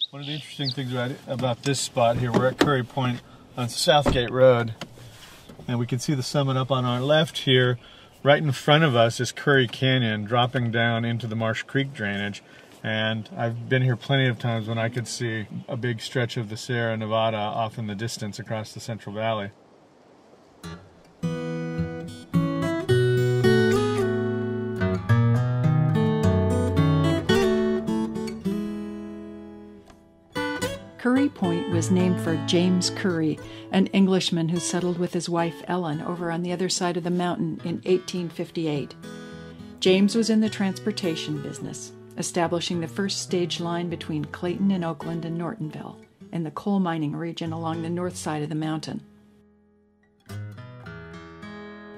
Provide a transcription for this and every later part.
One of the interesting things about this spot here, we're at Curry Point on Southgate Road, and we can see the summit up on our left here. Right in front of us is Curry Canyon dropping down into the Marsh Creek drainage, and I've been here plenty of times when I could see a big stretch of the Sierra Nevada off in the distance across the Central Valley. Curry Point was named for James Curry, an Englishman who settled with his wife Ellen over on the other side of the mountain in 1858. James was in the transportation business, establishing the first stage line between Clayton and Oakland and Nortonville, in the coal mining region along the north side of the mountain.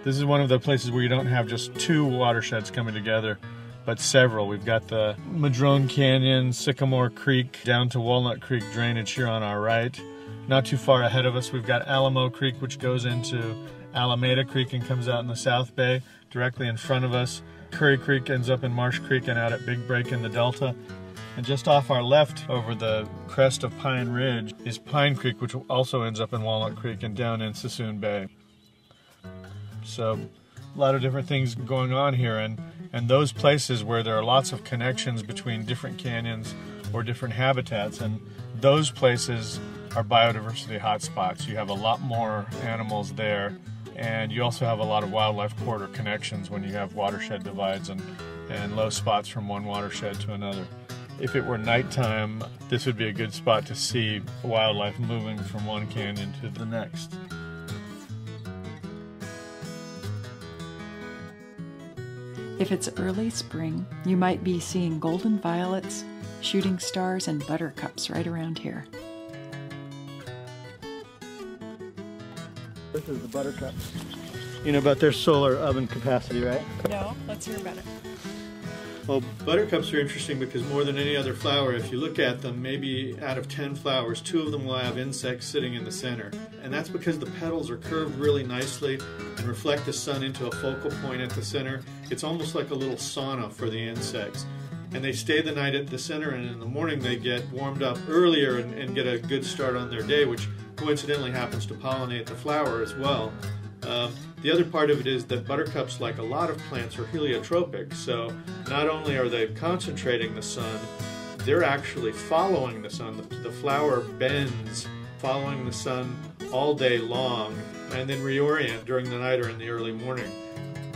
This is one of the places where you don't have just two watersheds coming together, but several. We've got the Madrone Canyon, Sycamore Creek, down to Walnut Creek drainage here on our right. Not too far ahead of us, we've got Alamo Creek, which goes into Alameda Creek and comes out in the South Bay. Directly in front of us, Curry Creek ends up in Marsh Creek and out at Big Break in the Delta. And just off our left, over the crest of Pine Ridge, is Pine Creek, which also ends up in Walnut Creek and down in Sassoon Bay. So, a lot of different things going on here, and those places where there are lots of connections between different canyons or different habitats, and those places are biodiversity hotspots. You have a lot more animals there, and you also have a lot of wildlife corridor connections when you have watershed divides and low spots from one watershed to another. If it were nighttime, this would be a good spot to see wildlife moving from one canyon to the next. If it's early spring, you might be seeing golden violets, shooting stars, and buttercups right around here. This is the buttercups. You know about their solar oven capacity, right? No, let's hear about it. Well, buttercups are interesting because more than any other flower, if you look at them, maybe out of 10 flowers, 2 of them will have insects sitting in the center. And that's because the petals are curved really nicely and reflect the sun into a focal point at the center. It's almost like a little sauna for the insects. And they stay the night at the center, and in the morning they get warmed up earlier and get a good start on their day, which coincidentally happens to pollinate the flower as well. The other part of it is that buttercups, like a lot of plants, are heliotropic. So not only are they concentrating the sun, they're actually following the sun. The flower bends following the sun all day long and then reorient during the night or in the early morning.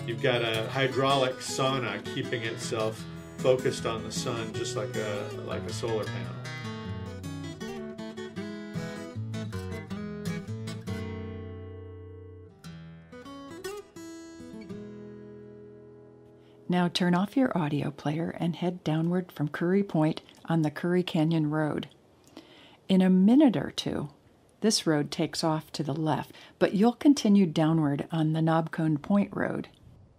You've got a hydraulic sauna keeping itself focused on the sun, just like a solar panel. Now turn off your audio player and head downward from Curry Point on the Curry Canyon Road. In a minute or two, this road takes off to the left, but you'll continue downward on the Knobcone Point Road.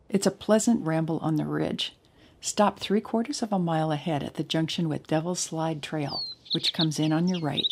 It's a pleasant ramble on the ridge. Stop 3/4 of a mile ahead at the junction with Devil's Slide Trail, which comes in on your right.